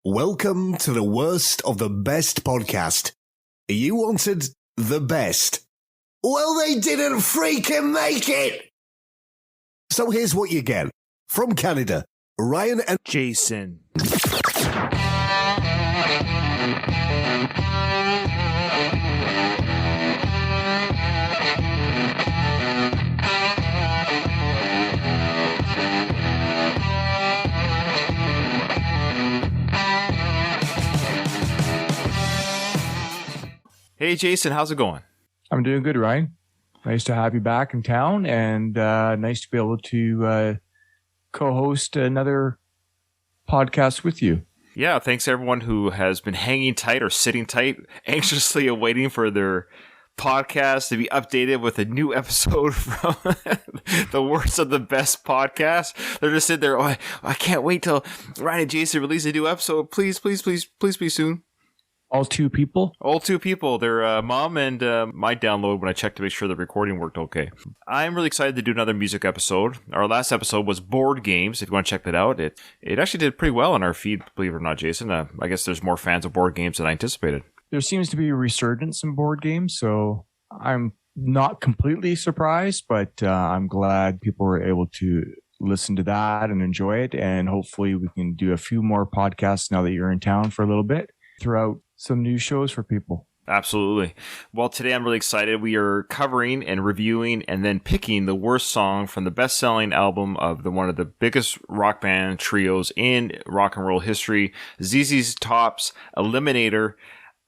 Welcome to the worst of the best podcast. You wanted the best. Well, they didn't freaking make it! So here's what you get. From Canada, Ryan and Jason. Hey, Jason, how's it going? I'm doing good, Ryan. Nice to have you back in town, and nice to be able to co-host another podcast with you. Yeah, thanks everyone who has been hanging tight or sitting tight, anxiously awaiting for their podcast to be updated with a new episode from the worst of the best podcast. They're just sitting there, I can't wait till Ryan and Jason release a new episode. Please be soon. All two people? All two people. Their mom and my download when I checked to make sure the recording worked okay. I'm really excited to do another music episode. Our last episode was board games. If you want to check that out, it actually did pretty well on our feed, believe it or not, Jason. I guess there's more fans of board games than I anticipated. There seems to be a resurgence in board games, so I'm not completely surprised, but I'm glad people were able to listen to that and enjoy it, and hopefully we can do a few more podcasts now that you're in town for a little bit throughout some new shows for people. Absolutely. Well, today I'm really excited. We are covering and reviewing and then picking the worst song from the best-selling album of one of the biggest rock band trios in rock and roll history, ZZ Top's Eliminator.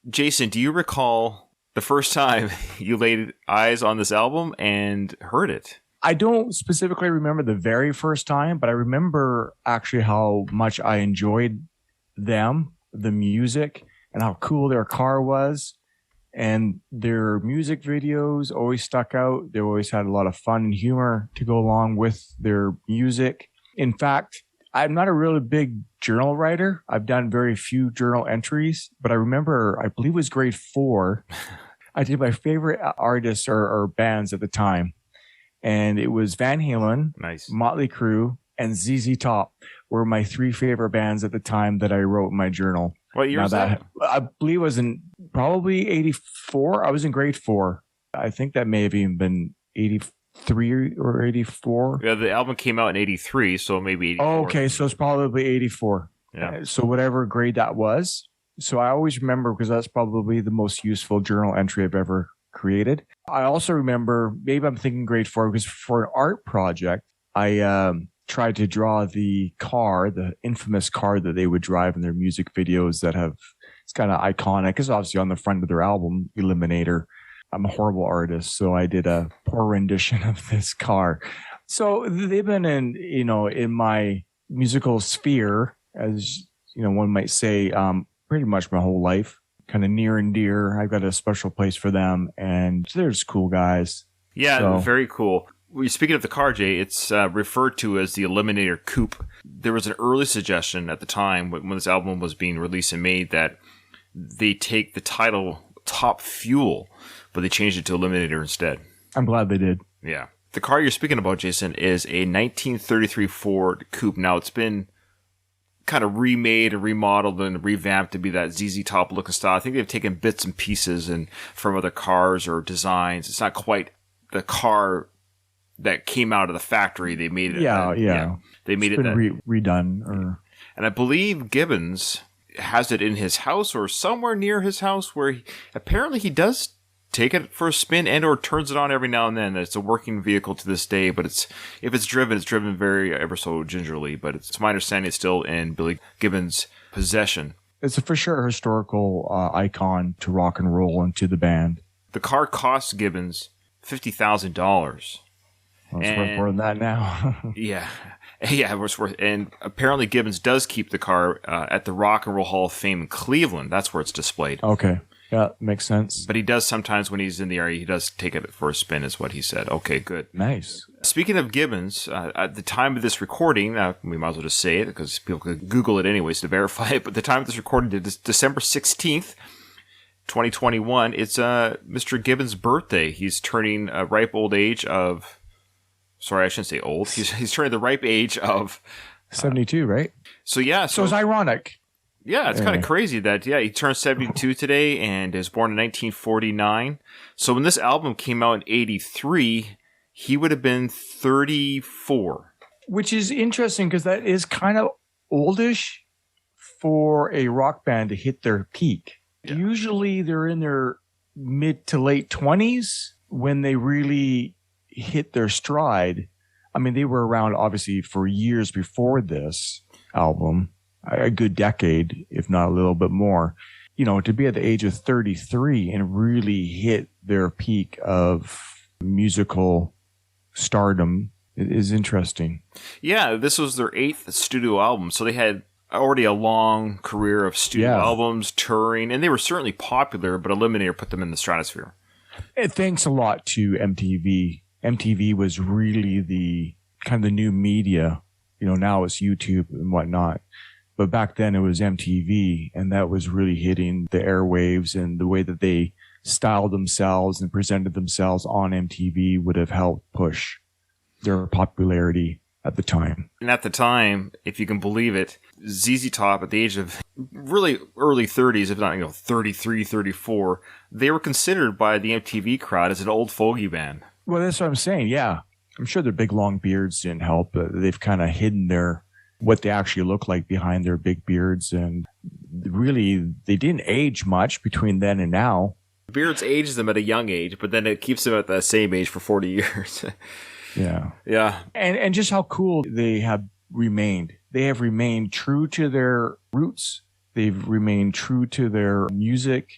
Jason, do you recall the first time you laid eyes on this album and heard it? I don't specifically remember the very first time, but I remember actually how much I enjoyed them, the music, and how cool their car was. And their music videos always stuck out. They always had a lot of fun and humor to go along with their music. In fact, I'm not a really big journal writer. I've done very few journal entries, but I remember, I believe it was grade 4, I did my favorite artists or bands at the time. And it was Van Halen, nice, Motley Crue, and ZZ Top were my 3 favorite bands at the time that I wrote in my journal. What year was that? I believe it was in probably 84. I was in grade 4. I think that may have even been 83 or 84. Yeah, the album came out in 83, so maybe 84. Oh, okay, so it's probably 84. Yeah. So whatever grade that was. So I always remember because that's probably the most useful journal entry I've ever created. I also remember, maybe I'm thinking grade 4, because for an art project, I tried to draw the car, the infamous car that they would drive in their music videos that it's kind of iconic. It's obviously on the front of their album, Eliminator. I'm a horrible artist, so I did a poor rendition of this car. So they've been in my musical sphere, as one might say, pretty much my whole life. Kind of near and dear. I've got a special place for them, and they're just cool guys. Yeah, so. Very cool. Speaking of the car, Jay, it's referred to as the Eliminator Coupe. There was an early suggestion at the time when this album was being released and made that they take the title Top Fuel, but they changed it to Eliminator instead. I'm glad they did. Yeah. The car you're speaking about, Jason, is a 1933 Ford Coupe. Now, it's been kind of remade and remodeled and revamped to be that ZZ Top looking style. I think they've taken bits and pieces from other cars or designs. It's not quite the car that came out of the factory. They made it. Yeah. They made it's it been redone. And I believe Gibbons has it in his house or somewhere near his house where apparently he does take it for a spin and or turns it on every now and then. It's a working vehicle to this day, but if it's driven very ever so gingerly. But it's my understanding it's still in Billy Gibbons' possession. It's a for sure historical icon to rock and roll and to the band. The car cost Gibbons $50,000. Well, it's worth more than that now. Yeah, it's worth. And apparently Gibbons does keep the car at the Rock and Roll Hall of Fame in Cleveland. That's where it's displayed. Okay. Yeah, makes sense. But he does sometimes when he's in the area, he does take it for a spin, is what he said. Okay, good. Nice. Speaking of Gibbons, at the time of this recording, we might as well just say it because people could Google it anyways to verify it, but the time of this recording is December 16th, 2021. It's Mr. Gibbons' birthday. He's turning a ripe old age of... Sorry, I shouldn't say old. He's turning the ripe age of... 72, right? So, yeah. So it's ironic. Yeah, it's kind of crazy that, he turned 72 today and is born in 1949. So when this album came out in 83, he would have been 34. Which is interesting because that is kind of oldish for a rock band to hit their peak. Yeah. Usually they're in their mid to late 20s when they really hit their stride. I mean, they were around obviously for years before this album, a good decade, if not a little bit more. You know, to be at the age of 33 and really hit their peak of musical stardom is interesting. Yeah, this was their 8th studio album, so they had already a long career of studio albums, touring, and they were certainly popular, but Eliminator put them in the stratosphere. Thanks a lot to MTV. MTV was really the kind of the new media. You know, now it's YouTube and whatnot. But back then it was MTV, and that was really hitting the airwaves, and the way that they styled themselves and presented themselves on MTV would have helped push their popularity at the time. And at the time, if you can believe it, ZZ Top at the age of really early 30s, if not 33, 34, they were considered by the MTV crowd as an old fogey band. Well, that's what I'm saying. Yeah. I'm sure their big long beards didn't help, but they've kind of hidden what they actually look like behind their big beards. And really, they didn't age much between then and now. Beards ages them at a young age, but then it keeps them at the same age for 40 years. Yeah. Yeah. And just how cool they have remained. They have remained true to their roots. They've remained true to their music.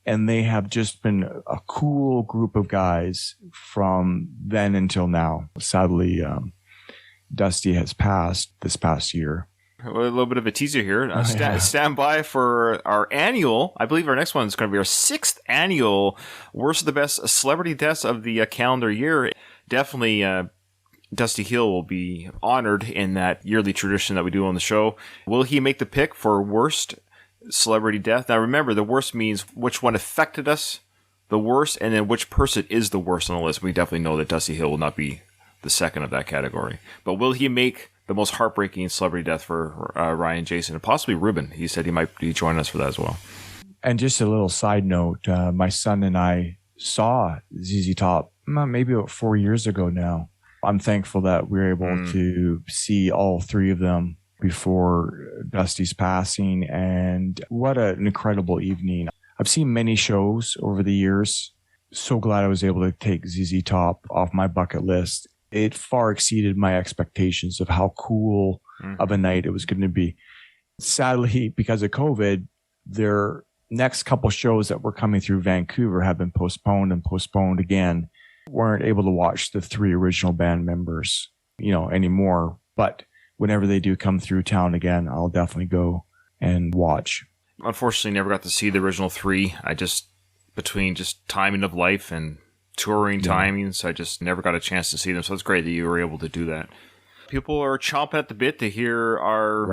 And they have just been a cool group of guys from then until now. Sadly, Dusty has passed this past year. A little bit of a teaser here. Stand by for our annual, I believe our next one is going to be our 6th annual Worst of the Best Celebrity Deaths of the calendar year. Definitely Dusty Hill will be honored in that yearly tradition that we do on the show. Will he make the pick for worst celebrity death? Now remember, the worst means which one affected us the worst, and then which person is the worst on the list. We definitely know that Dusty Hill will not be the second of that category. But will he make the most heartbreaking celebrity death for Ryan, Jason, and possibly Ruben? He said he might be joining us for that as well. And just a little side note, my son and I saw ZZ Top maybe about 4 years ago now. I'm thankful that we were able to see all 3 of them before Dusty's passing. And what an incredible evening. I've seen many shows over the years. So glad I was able to take ZZ Top off my bucket list. It far exceeded my expectations of how cool of a night it was going to be. Sadly, because of COVID, their next couple shows that were coming through Vancouver have been postponed and postponed again. Weren't able to watch the 3 original band members, anymore. But whenever they do come through town again, I'll definitely go and watch. Unfortunately, never got to see the original 3. Between timing of life and touring timings, I just never got a chance to see them. So it's great that you were able to do that. People are chomping at the bit to hear our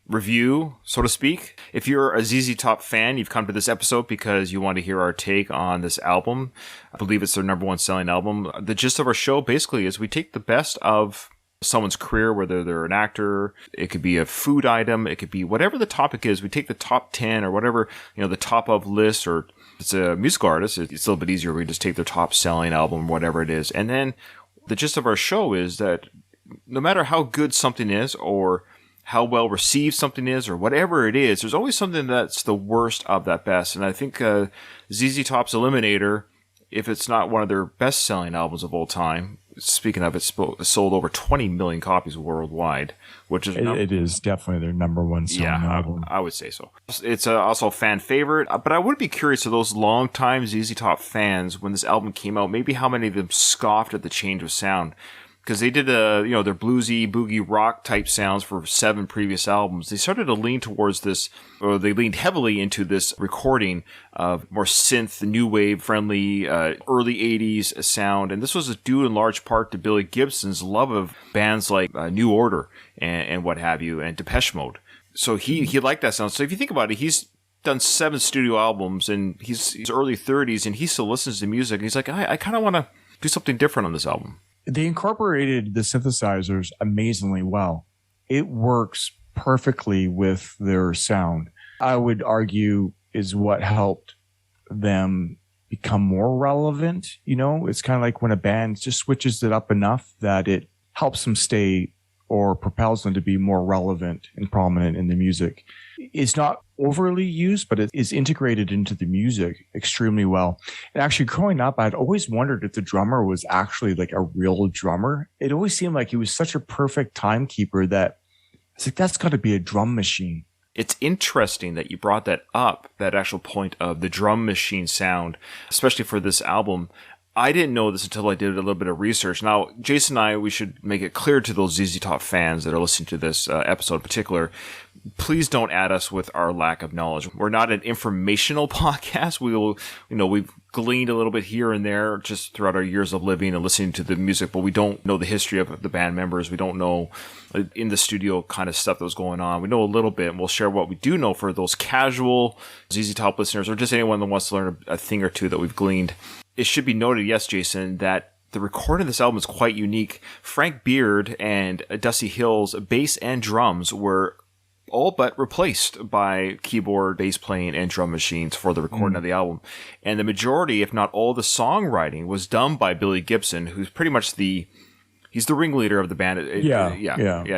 review, so to speak. If you're a ZZ Top fan, you've come to this episode because you want to hear our take on this album. I believe it's their number 1 selling album. The gist of our show basically is we take the best of someone's career, whether they're an actor, it could be a food item, it could be whatever the topic is. We take the top 10 or whatever, the top of list, or if it's a musical artist, it's a little bit easier. We just take their top selling album, whatever it is. And then the gist of our show is that no matter how good something is or how well received something is or whatever it is, there's always something that's the worst of that best. And I think ZZ Top's Eliminator, if it's not one of their best-selling albums of all time, speaking of, it's sold over 20 million copies worldwide, which is... It is definitely their number 1 selling album. I would say so. It's also a fan favorite, but I would be curious to those long-time ZZ Top fans, when this album came out, maybe how many of them scoffed at the change of sound. Because they did their bluesy, boogie rock type sounds for 7 previous albums. They started to lean towards this, or they leaned heavily into this recording of more synth, new wave friendly, early 80s sound. And this was due in large part to Billy Gibson's love of bands like New Order and what have you, and Depeche Mode. So he liked that sound. So if you think about it, he's done 7 studio albums, and he's early 30s, and he still listens to music. And he's like, I kind of want to do something different on this album. They incorporated the synthesizers amazingly well. It works perfectly with their sound. I would argue is what helped them become more relevant. You know, it's kind of like when a band just switches it up enough that it helps them stay or propels them to be more relevant and prominent in the music. It's not overly used, but it is integrated into the music extremely well. And actually growing up, I'd always wondered if the drummer was actually like a real drummer. It always seemed like he was such a perfect timekeeper that it's like, that's got to be a drum machine. It's interesting that you brought that up, that actual point of the drum machine sound, especially for this album. I didn't know this until I did a little bit of research. Now, Jason and I, we should make it clear to those ZZ Top fans that are listening to this episode in particular, please don't add us with our lack of knowledge. We're not an informational podcast. We've gleaned a little bit here and there just throughout our years of living and listening to the music, but we don't know the history of the band members. We don't know in the studio kind of stuff that was going on. We know a little bit, and we'll share what we do know for those casual ZZ Top listeners or just anyone that wants to learn a thing or two that we've gleaned. It should be noted, yes, Jason, that the recording of this album is quite unique. Frank Beard and Dusty Hill's bass and drums were all but replaced by keyboard, bass playing, and drum machines for the recording of the album. And the majority, if not all the songwriting, was done by Billy Gibson, who's pretty much he's the ringleader of the band. Yeah.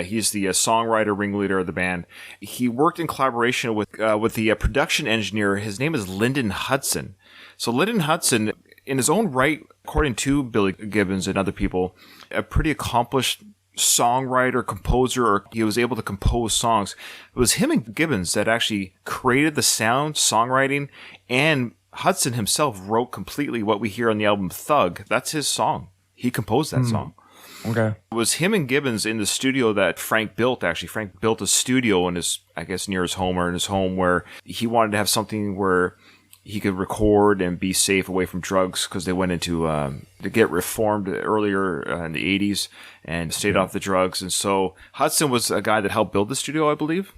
He's the songwriter, ringleader of the band. He worked in collaboration with the production engineer. His name is Lyndon Hudson. So Lyndon Hudson, in his own right, according to Billy Gibbons and other people, a pretty accomplished songwriter, composer, or he was able to compose songs. It was him and Gibbons that actually created the sound, songwriting, and Hudson himself wrote completely what we hear on the album Thug. That's his song. He composed that song. Okay. It was him and Gibbons in the studio that Frank built, actually. Frank built a studio in his, I guess, near his home or in his home where he wanted to have something where he could record and be safe away from drugs because they went into to get reformed earlier in the 80s and stayed off the drugs. And so Hudson was a guy that helped build the studio, I believe.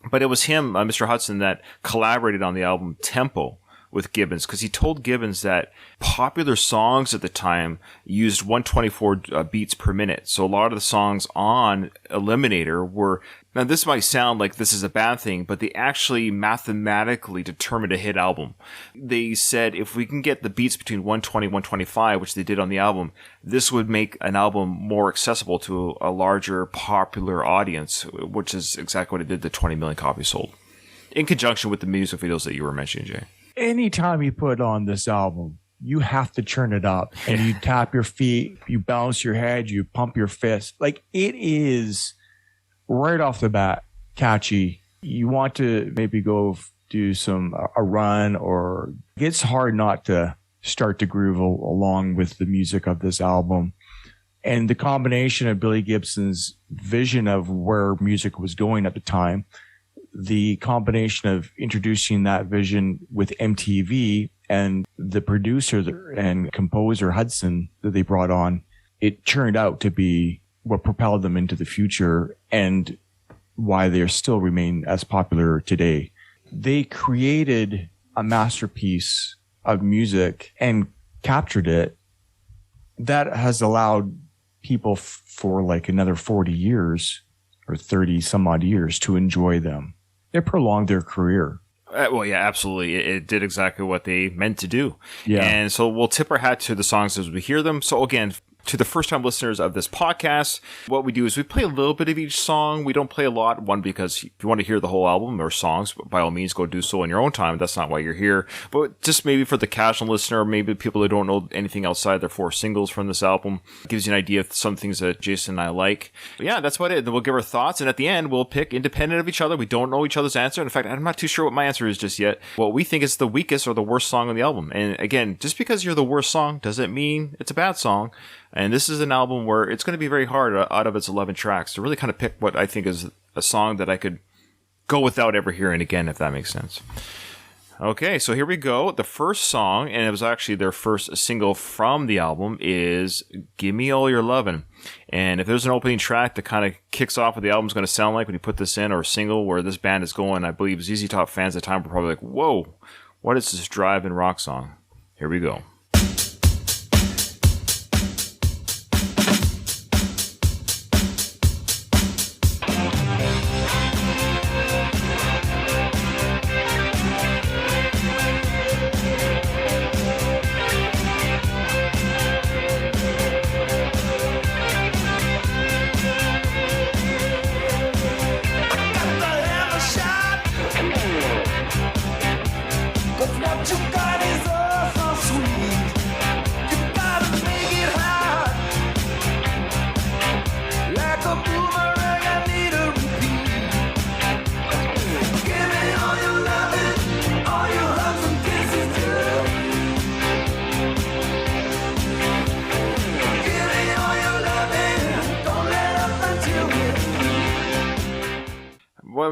But it was him, Mr. Hudson, that collaborated on the album Tempo with Gibbons, because he told Gibbons that popular songs at the time used 124 beats per minute. So a lot of the songs on Eliminator were, now this might sound like this is a bad thing, but they actually mathematically determined a hit album. They said if we can get the beats between 120 and 125, which they did on the album, this would make an album more accessible to a larger popular audience, which is exactly what it did. The 20 million copies sold. In conjunction with the music videos that you were mentioning, Jay. Anytime you put on this album, you have to turn it up and you tap your feet, you bounce your head, you pump your fist. Like, it is right off the bat catchy. You want to maybe go do a run, or it's hard not to start to groove along with the music of this album. And the combination of Billy Gibson's vision of where music was going at the time, the combination of introducing that vision with MTV and the producer and composer Hudson that they brought on, it turned out to be what propelled them into the future and why they still remain as popular today. They created a masterpiece of music and captured it that has allowed people for like another 40 years or 30 some odd years to enjoy them. It prolonged their career. Well, yeah, absolutely. It did exactly what they meant to do. Yeah. And so we'll tip our hat to the songs as we hear them. So again, to the first-time listeners of this podcast, what we do is we play a little bit of each song. We don't play a lot. One, because if you want to hear the whole album or songs, by all means, go do so in your own time. That's not why you're here. But just maybe for the casual listener, maybe people who don't know anything outside their 4 singles from this album, gives you an idea of some things that Jason and I like. But yeah, that's about it. Then we'll give our thoughts, and at the end, we'll pick independent of each other. We don't know each other's answer. In fact, I'm not too sure what my answer is just yet. What we think is the weakest or the worst song on the album. And again, just because you're the worst song doesn't mean it's a bad song. And this is an album where it's going to be very hard out of its 11 tracks to really kind of pick what I think is a song that I could go without ever hearing again, if that makes sense. Okay, so here we go. The first song, and it was actually their first single from the album, is Gimme All Your Lovin'. And if there's an opening track that kind of kicks off what the album's going to sound like when you put this in, or a single where this band is going, I believe ZZ Top fans at the time were probably like, whoa, what is this drive-in rock song? Here we go.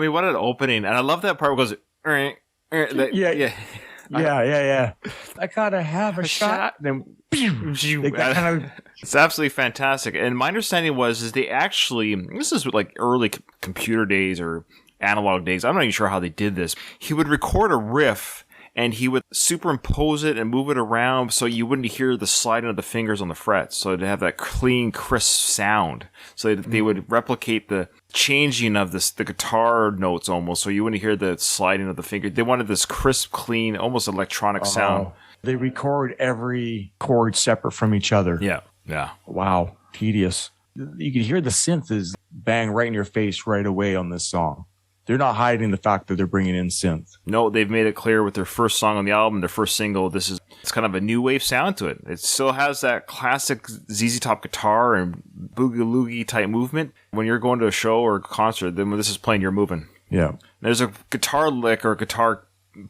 mean, what an opening. And I love that part where it goes, yeah. I gotta have a shot. Then it's absolutely fantastic. And my understanding is they actually, this is like early computer days or analog days. I'm not even sure how they did this. He would record a riff and he would superimpose it and move it around so you wouldn't hear the sliding of the fingers on the frets. So to have that clean, crisp sound. So they would replicate the changing of the guitar notes almost, so you wouldn't hear the sliding of the finger. They wanted this crisp, clean, almost electronic sound. They record every chord separate from each other. Yeah. Wow, tedious. You can hear the synth is bang right in your face right away on this song. They're not hiding the fact that they're bringing in synth. No, they've made it clear with their first song on the album, their first single, it's kind of a new wave sound to it. It still has that classic ZZ Top guitar and boogie-loogie type movement. When you're going to a show or a concert, then when this is playing, you're moving. Yeah. There's a guitar lick or a guitar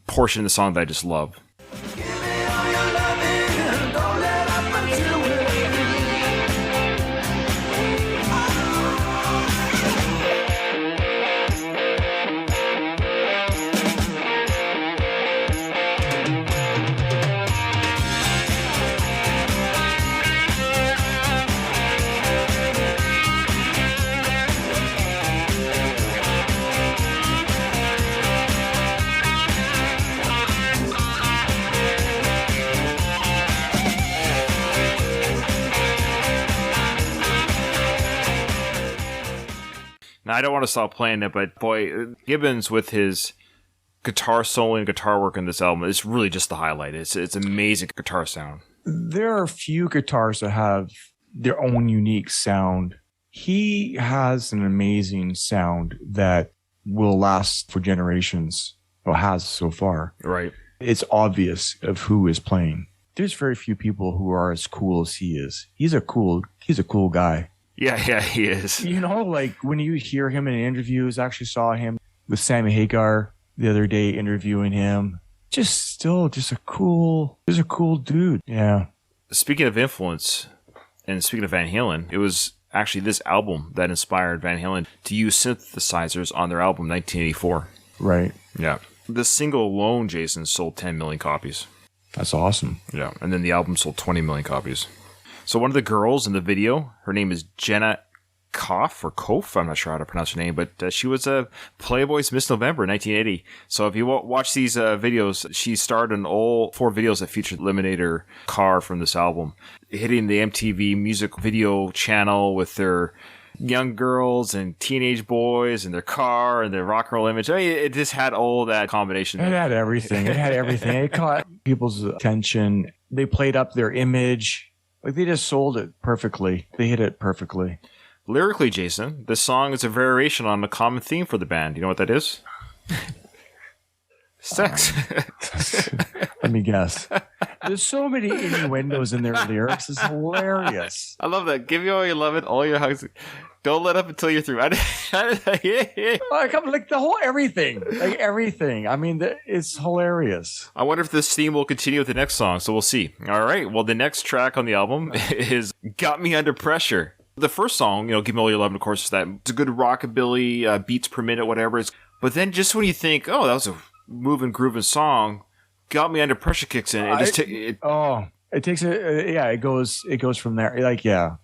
portion of the song that I just love. Now, I don't want to stop playing it, but boy, Gibbons with his guitar solo and guitar work on this album is really just the highlight. It's amazing guitar sound. There are a few guitars that have their own unique sound. He has an amazing sound that will last for generations, or has so far. Right. It's obvious of who is playing. There's very few people who are as cool as he is. He's a cool guy. Yeah, he is. You know, like when you hear him in interviews, I actually saw him with Sammy Hagar the other day interviewing him. Just a cool dude. Yeah. Speaking of influence, and speaking of Van Halen, it was actually this album that inspired Van Halen to use synthesizers on their album 1984. Right. Yeah. The single alone, Jason, sold 10 million copies. That's awesome. Yeah. And then the album sold 20 million copies. So one of the girls in the video, her name is Jenna Koff, I'm not sure how to pronounce her name, but she was a Playboy's Miss November in 1980. So if you watch these videos, she starred in all 4 videos that featured Eliminator car from this album, hitting the MTV music video channel with their young girls and teenage boys and their car and their rock and roll image. I mean, it just had all that combination. It had everything. It caught people's attention. They played up their image. Like, they just sold it perfectly. They hit it perfectly. Lyrically, Jason, this song is a variation on a common theme for the band. You know what that is? Sex. Let me guess. There's so many innuendos in their lyrics. It's hilarious. I love that. Give you all you love it, all your hugs. Don't let up until you're through. Like the whole everything. Like everything. I mean, it's hilarious. I wonder if this theme will continue with the next song, so we'll see. All right. Well, the next track on the album is Got Me Under Pressure. The first song, Give Me All Your Love, of course, it's a good rockabilly, beats per minute, whatever. But then just when you think, oh, that was a moving, grooving song, Got Me Under Pressure kicks in. It goes from there. Like, yeah.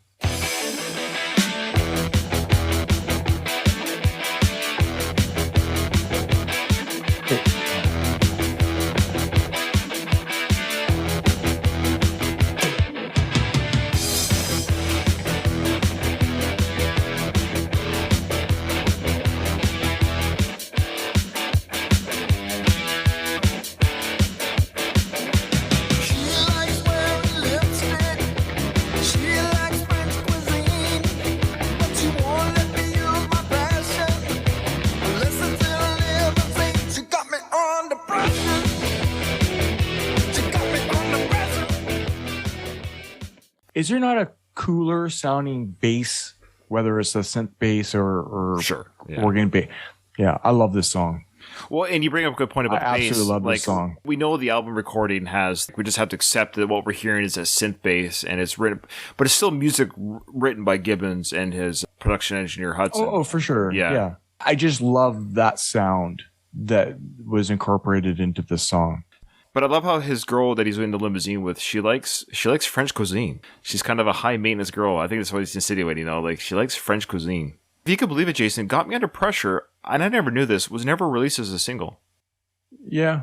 Is there not a cooler sounding bass, whether it's a synth bass or sure, yeah. organ bass? Yeah, I love this song. Well, and you bring up a good point about I bass. absolutely love this song. We know the album recording we just have to accept that what we're hearing is a synth bass, and it's written, but it's still music written by Gibbons and his production engineer Hudson. Oh, for sure. Yeah. I just love that sound that was incorporated into the song. But I love how his girl that he's in the limousine with, she likes French cuisine. She's kind of a high maintenance girl. I think that's what he's insinuating, like she likes French cuisine. If you could believe it, Jason, Got Me Under Pressure, and I never knew this, was never released as a single. Yeah.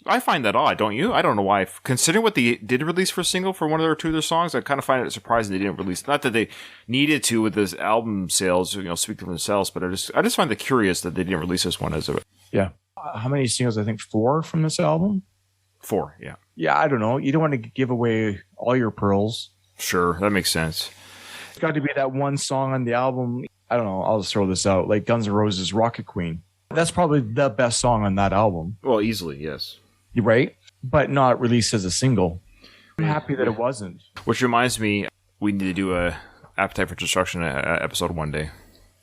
I find that odd, don't you? I don't know why. Considering what they did release for a single for one or two of their songs, I kind of find it surprising they didn't release. Not that they needed to with this album sales, speak for themselves, but I just find it curious that they didn't release this one as a... Yeah. How many singles? I think 4 from this album? 4, yeah. Yeah, I don't know. You don't want to give away all your pearls. Sure, that makes sense. It's got to be that one song on the album. I don't know. I'll just throw this out. Like Guns N' Roses' Rocket Queen. That's probably the best song on that album. Well, easily, yes. Right? But not released as a single. I'm happy that it wasn't. Which reminds me, we need to do a Appetite for Destruction episode one day.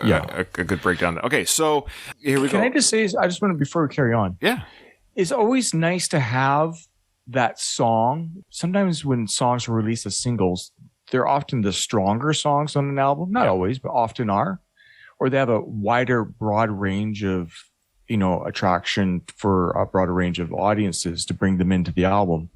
Yeah. A good breakdown. Okay, so here we go. Can I just say, I just want to, before we carry on. Yeah. It's always nice to have that song. Sometimes when songs are released as singles, they're often the stronger songs on an album. Not always, but often are. Or they have a wider, broad range of, attraction for a broader range of audiences to bring them into the album.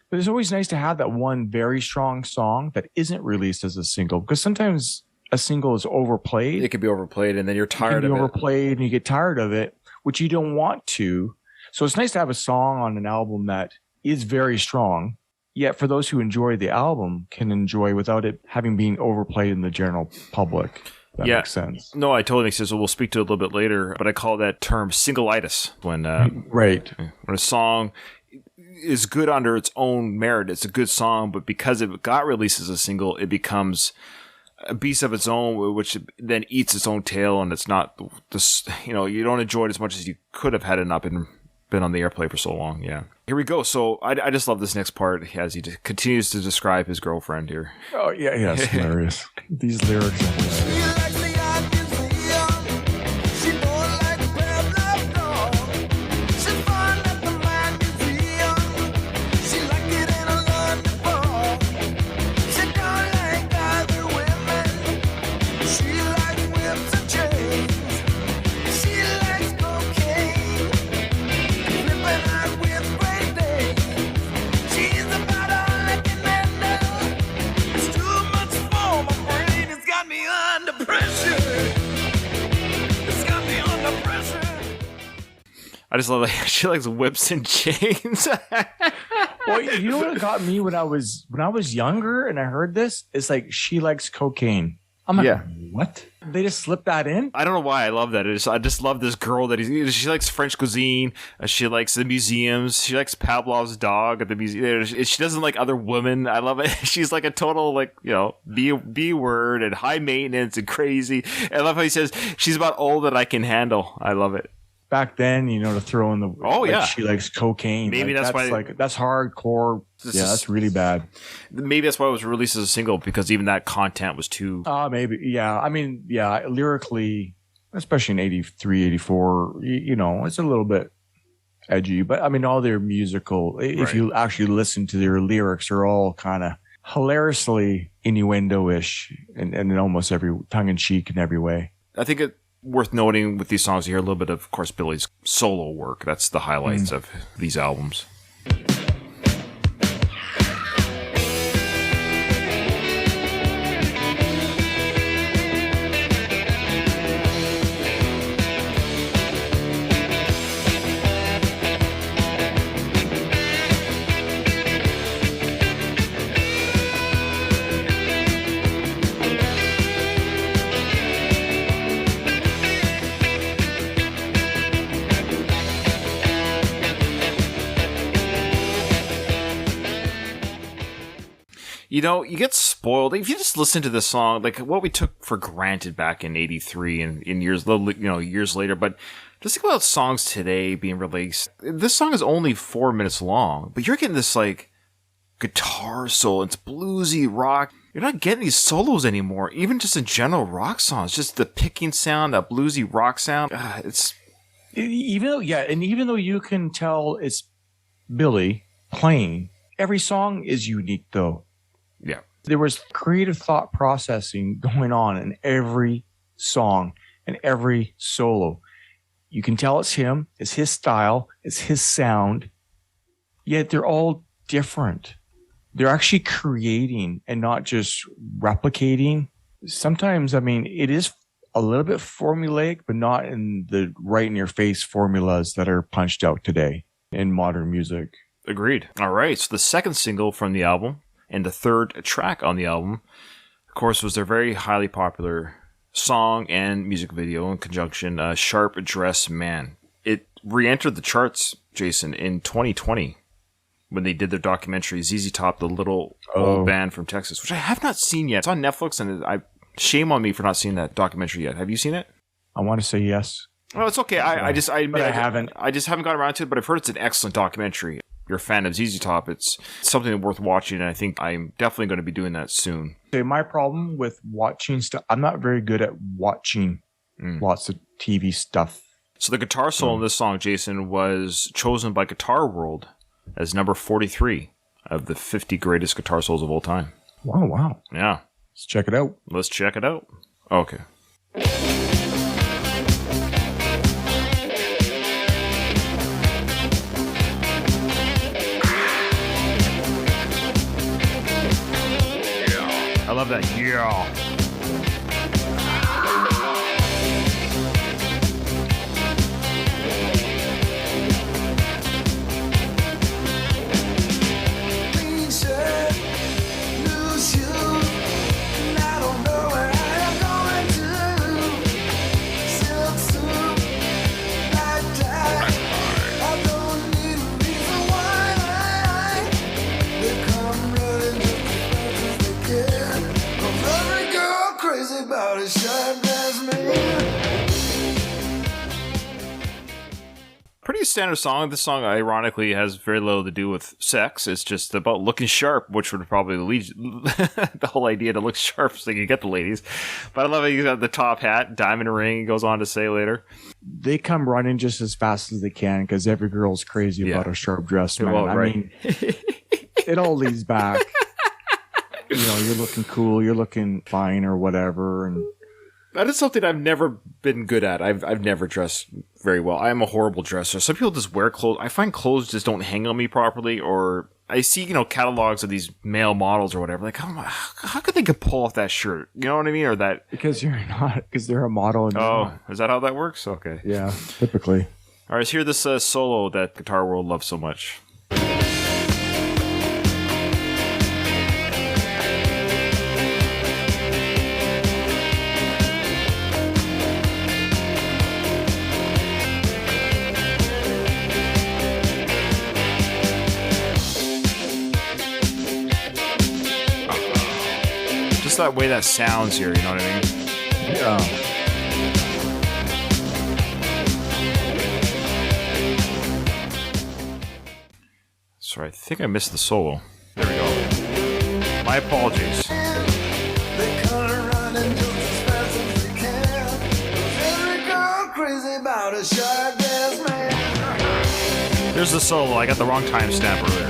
But it's always nice to have that one very strong song that isn't released as a single, because sometimes a single is overplayed. It could be overplayed, and then you're tired of it. Overplayed, and you get tired of it, which you don't want to. So it's nice to have a song on an album that is very strong, yet for those who enjoy the album can enjoy without it having been overplayed in the general public. That makes sense. No, I totally make sense. So we'll speak to it a little bit later, but I call that term singleitis when right. When a song is good under its own merit. It's a good song, but because it got released as a single, it becomes a beast of its own, which then eats its own tail, and it's not this. You don't enjoy it as much as you could have had it not been on the airplay for so long. Yeah. Here we go. So I just love this next part as he continues to describe his girlfriend here. Oh yeah, it's hilarious. These lyrics are hilarious. I just love that she likes whips and chains. Well, you know what got me when I was younger and I heard this? It's like she likes cocaine. I'm like, what? They just slipped that in? I don't know why I love that. I just love this girl that she likes French cuisine. She likes the museums. She likes Pavlov's dog at the museum. She doesn't like other women. I love it. She's like a total B word and high maintenance and crazy. I love how he says she's about all that I can handle. I love it. Back then, to throw in the she likes cocaine. Maybe that's why that's hardcore. That's really bad. Maybe that's why it was released as a single, because even that content was too. Maybe lyrically, especially in 83, 84, it's a little bit edgy. But all their musical, if you actually listen to their lyrics, are all kind of hilariously innuendo-ish and in almost every tongue in cheek in every way. I think it. Worth noting with these songs, you hear a little bit of course, Billy's solo work. That's the highlights of these albums. You get spoiled if you just listen to the song, like what we took for granted back in '83 and in years later. But just think about songs today being released. This song is only 4 minutes long, but you're getting this like guitar solo. It's bluesy rock. You're not getting these solos anymore. Even just in general rock songs, just the picking sound, that bluesy rock sound. Even though you can tell it's Billy playing, every song is unique though. Yeah. There was creative thought processing going on in every song. and every solo. You can tell it's him, it's his style, it's his sound, yet they're all different. They're actually creating and not just replicating. Sometimes, I mean, it is a little bit formulaic, but not in the right in your face formulas that are punched out today in modern music. Agreed. All right. So the second single from the album and the third track on the album, of course, was their very highly popular song and music video in conjunction, Sharp Dressed Man. It re-entered the charts, Jason, in 2020 when they did their documentary, ZZ Top, the little old band from Texas, which I have not seen yet. It's on Netflix, and shame on me for not seeing that documentary yet. Have you seen it? I want to say yes. Oh, it's okay. I haven't. I just haven't gotten around to it, but I've heard it's an excellent documentary. If you're a fan of ZZ Top, it's something worth watching, and I think I'm definitely going to be doing that soon. Okay, my problem with watching stuff, I'm not very good at watching lots of TV stuff. So the guitar solo in this song, Jason, was chosen by Guitar World as number 43 of the 50 greatest guitar solos of all time. Wow. Yeah. Let's check it out. Let's check it out. Okay. I love that. Yeah. Pretty standard song. This song, ironically, has very little to do with sex. It's just about looking sharp, which would probably lead the whole idea to look sharp so you can get the ladies. But I love it. You got the top hat, diamond ring, he goes on to say later. They come running just as fast as they can because every girl's crazy about a sharp dressed man. Well, right. I mean, it all leads back. You know, you're looking cool, you're looking fine or whatever, and that is something I've never been good at. I've never dressed very well. I am a horrible dresser. Some people just wear clothes. I find clothes just don't hang on me properly, or I see, catalogs of these male models or whatever. Like, how could they pull off that shirt? You know what I mean? Or that... Because they're a model. And is that how that works? Okay. Yeah, typically. All right, let's hear this solo that Guitar World loves so much. Just that way that sounds here, you know what I mean? Yeah. Sorry, I think I missed the solo. There we go. My apologies. Here's the solo. I got the wrong timestamp earlier.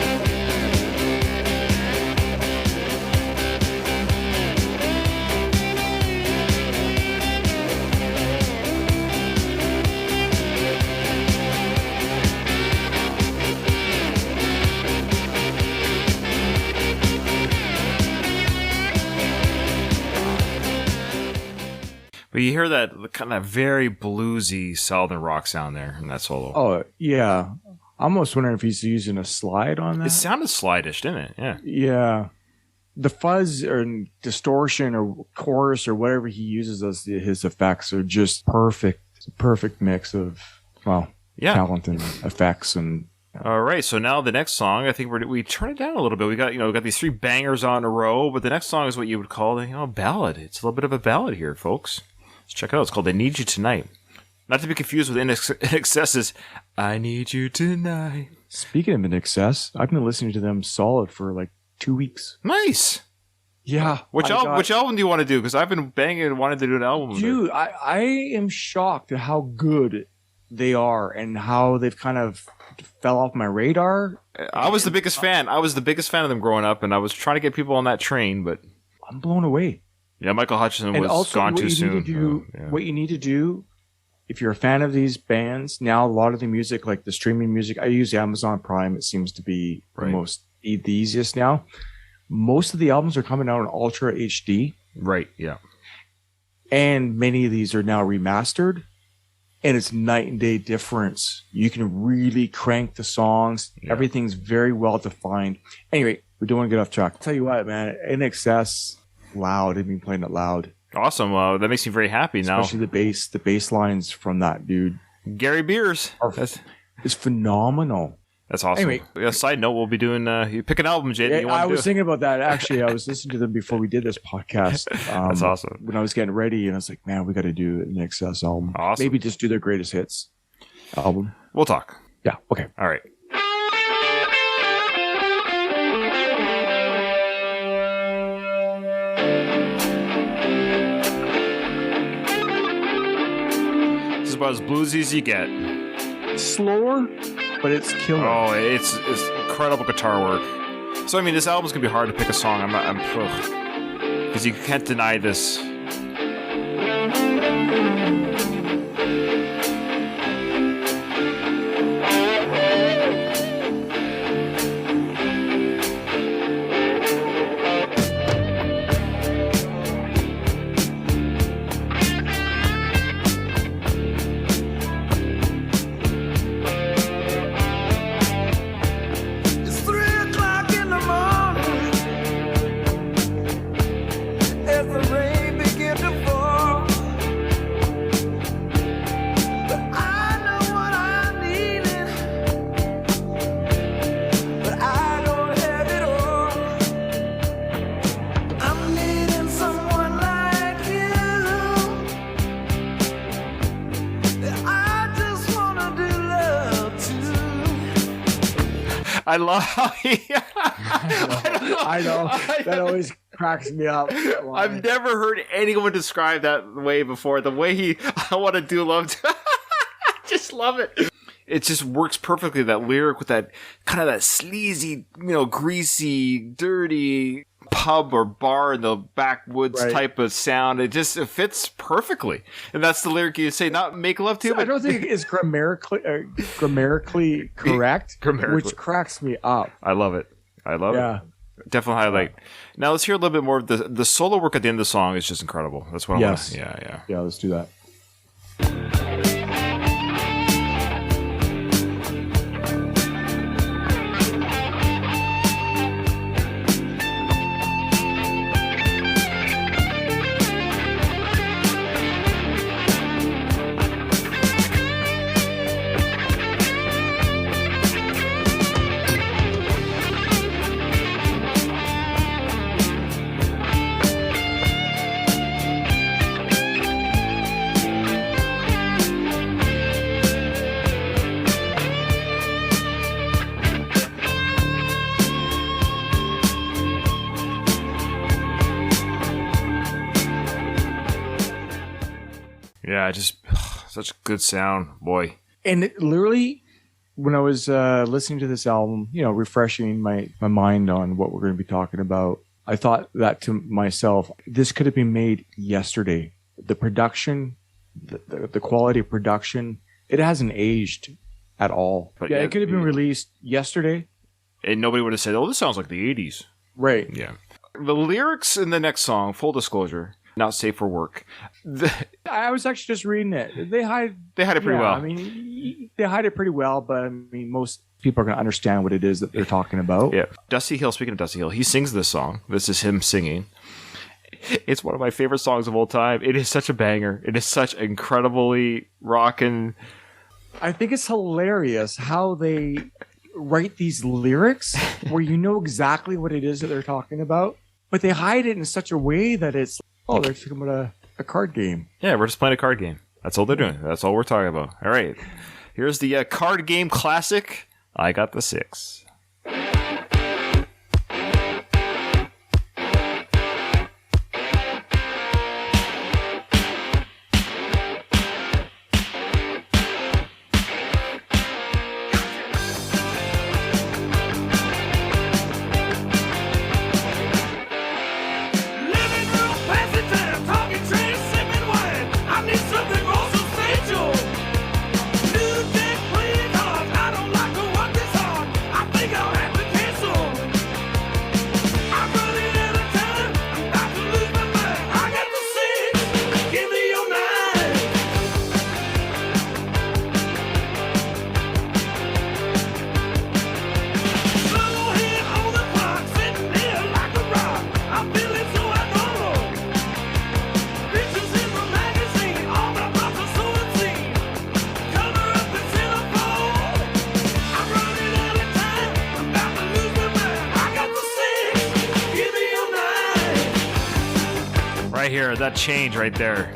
But you hear that kind of very bluesy southern rock sound there in that solo. Oh, yeah. I'm almost wondering if he's using a slide on that. It sounded slide-ish, didn't it? Yeah. Yeah. The fuzz or distortion or chorus or whatever he uses as his effects are just perfect. It's a perfect mix of, talent and effects. And all right, so now the next song, I think we turn it down a little bit. We got these three bangers on a row, but the next song is what you would call a ballad. It's a little bit of a ballad here, folks. Let's check it out. It's called I Need You Tonight. Not to be confused with INXS's I Need You Tonight. Speaking of INXS, I've been listening to them solid for like 2 weeks. Nice. Yeah. Which album do you want to do? Because I've been banging and wanted to do an album. Dude, I am shocked at how good they are and how they've kind of fell off my radar. I was the biggest fan. I was the biggest fan of them growing up, and I was trying to get people on that train, but I'm blown away. Yeah, Michael Hutchison And was also, gone what too you soon. need to do, Yeah. what you need to do, if you're a fan of these bands, now a lot of the music, like the streaming music, I use Amazon Prime. It seems to be Right. the easiest now. Most of the albums are coming out in Ultra HD, Right, yeah. and many of these are now remastered. And it's night and day difference. You can really crank the songs. Yeah. Everything's very well defined. Anyway, we don't want to get off track. I'll tell you what, man, NXS loud. I've been playing it loud. Awesome. That makes me very happy now. Especially the bass lines from that dude. Gary Beers. It's phenomenal. That's awesome. Anyway. Yeah, side note, we'll be doing, you pick an album, Jaden. you want I to was do. thinking about that. Actually, I was listening to them before we did this podcast. That's awesome. When I was getting ready, and I was like, man, we got to do an NXS album. Awesome. Maybe just do their greatest hits album. We'll talk. Yeah, okay. All right. This is about as bluesy as you get. Slower, but it's killer. Oh, it's incredible guitar work. So I mean, this album's gonna be hard to pick a song. Because you can't deny this. It's 3 o'clock in the morning as the rain begins to fall. But I know what I needed, but I don't have it all. I'm needing someone like you. I just wanna do love too. I love how he. I know. That always cracks me up. that line. I've never heard anyone describe that way before. The way I want to do love. I just love it. It just works perfectly. That lyric with that kind of that sleazy, greasy, dirty pub or bar in the backwoods Right. type of sound. It fits perfectly. And that's the lyric you say, not make love to, I but don't think it's grammatically correct, Grammatically. which cracks me up. I love it. I love Yeah. it. Definitely highlight. Now let's hear a little bit more of the solo work at the end of the song is just incredible. That's what I want Yes. to. Yeah. Yeah, let's do that. Yeah, just such good sound, boy. And literally, when I was listening to this album, refreshing my mind on what we're going to be talking about, I thought that to myself, this could have been made yesterday. The production, the quality of production, it hasn't aged at all. But yeah, yeah, it could have been released yesterday. And nobody would have said, "Oh, this sounds like the '80s." Right. Yeah. The lyrics in the next song, full disclosure, not safe for work. I was actually just reading it. They hide They had it pretty well. I mean, they hide it pretty well, but I mean, most people are going to understand what it is that they're talking about. Yeah. Dusty Hill, speaking of Dusty Hill, he sings this song. This is him singing. It's one of my favorite songs of all time. It is such a banger. It is such incredibly rockin'. I think it's hilarious how they write these lyrics where you know exactly what it is that they're talking about, but they hide it in such a way that it's, they're talking about a card game. Yeah, we're just playing a card game. That's all they're doing. That's all we're talking about. All right. Here's the card game classic. I got the 6. Living room, pass it to here. That change right there.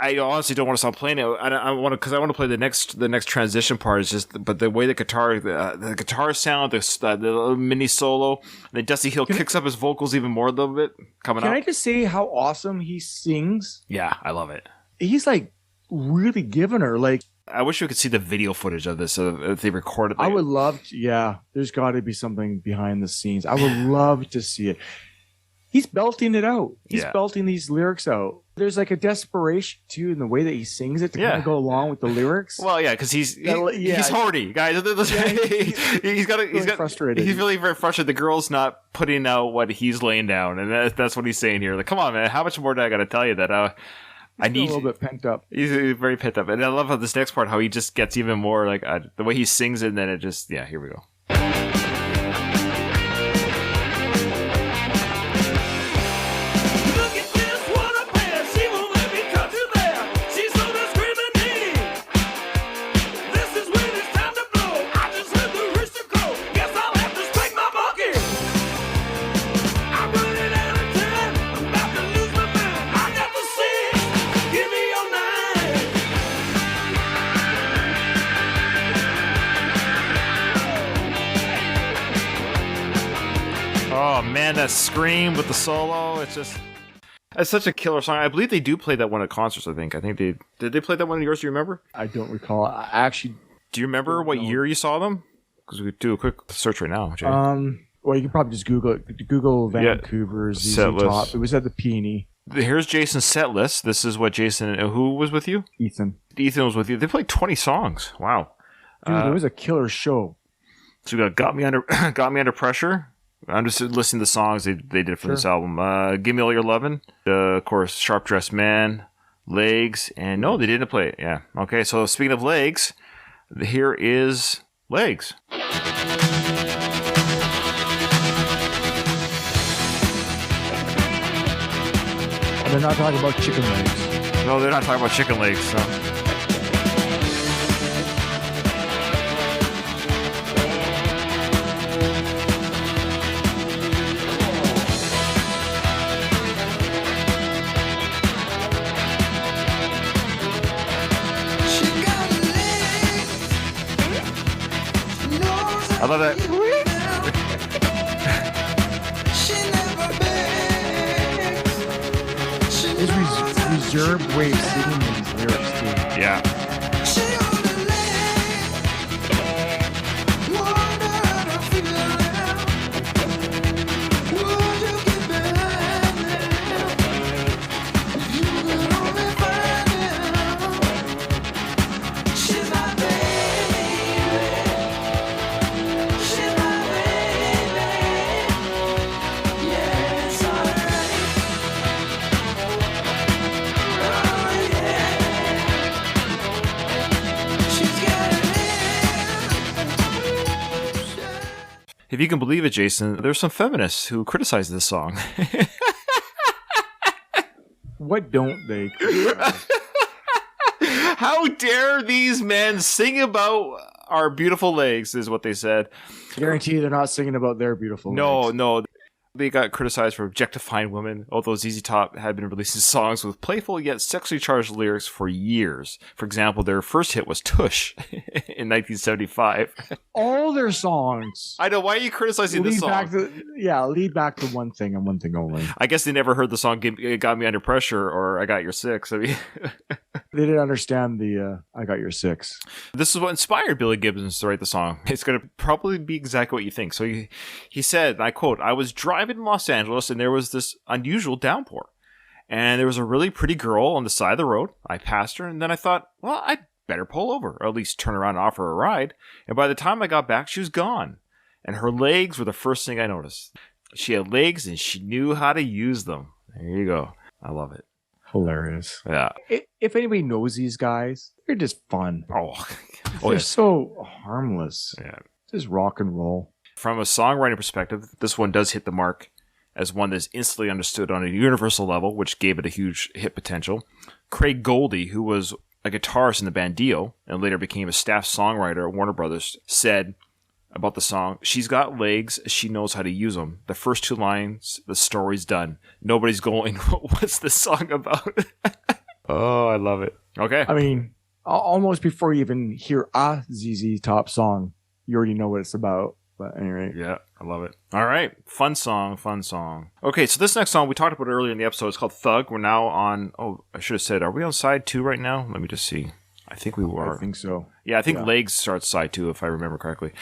I honestly don't want to stop playing it. I want to play the next transition part. Is just, but the way the guitar sound, the little mini solo, and then Dusty Hill kicks up his vocals even more a little bit coming up. Can I just say how awesome he sings? Yeah, I love it. He's like really giving her like. I wish we could see the video footage of this. If they recorded. I would love to. Yeah, there's got to be something behind the scenes. I would love to see it. He's belting it out. He's belting these lyrics out. There's like a desperation too in the way that he sings it to kind of go along with the lyrics. Well, yeah, because he's horny, guys. He's frustrated. He's really very frustrated. The girl's not putting out what he's laying down, and that's what he's saying here. Like, come on, man, how much more do I got to tell you that I need a little bit pent up. He's very pent up, and I love how this next part, how he just gets even more like the way he sings it, and then it just here we go. Oh man, that scream with the solo, it's such a killer song. I believe they do play that one at concerts, I think did they play that one at yours? Do you remember? I don't recall. I actually do you remember what year you saw them? Because we could do a quick search right now, Jay. Well, you can probably just Google it. Google Vancouver's ZZ Top. It was at the Peony. Here's Jason's set list. This is what Jason, who was with you? Ethan was with you. They played 20 songs. Wow. Dude, it was a killer show. So we got Me Under Pressure. I'm just listening to the songs they did for this album. Give Me All Your Lovin'. Of course, Sharp Dressed Man, Legs, and no, they didn't play it. Yeah. Okay, so speaking of Legs, here is Legs. They're not talking about chicken legs. No, they're not talking about chicken legs. No. I love that. His reserved way of singing these lyrics too. Yeah. If you can believe it, Jason, there's some feminists who criticize this song. What don't they criticize? How dare these men sing about our beautiful legs, is what they said. Guarantee they're not singing about their beautiful legs. No. They got criticized for objectifying women, although ZZ Top had been releasing songs with playful yet sexually charged lyrics for years. For example, their first hit was Tush in 1975. All their songs. I know. Why are you criticizing this song? Lead back to one thing and one thing only. I guess they never heard the song Got Me Under Pressure or I Got Your Six. I mean, they didn't understand the I Got Your Six. This is what inspired Billy Gibbons to write the song. It's going to probably be exactly what you think. So he said, and I quote, "I was driving in Los Angeles and there was this unusual downpour. And there was a really pretty girl on the side of the road. I passed her and then I thought, well, I'd better pull over or at least turn around and offer her a ride. And by the time I got back, she was gone. And her legs were the first thing I noticed. She had legs and she knew how to use them." There you go. I love it. Hilarious. Yeah. If anybody knows these guys, they're just fun. They're so harmless. Yeah. Just rock and roll. From a songwriting perspective, this one does hit the mark as one that's instantly understood on a universal level, which gave it a huge hit potential. Craig Goldie, who was a guitarist in the band Dio, and later became a staff songwriter at Warner Brothers, said about the song, "She's got legs, she knows how to use them. The first 2 lines, the story's done. Nobody's going, what's this song about?" Oh, I love it. Okay. I mean, almost before you even hear a ZZ Top song, you already know what it's about. But anyway. Yeah, I love it. All right. Fun song. Okay, so this next song, we talked about it earlier in the episode. It's called Thug. We're now on, I should have said, are we on side 2 right now? Let me just see. I think we were. I think so. Yeah, I think Legs starts side 2, if I remember correctly.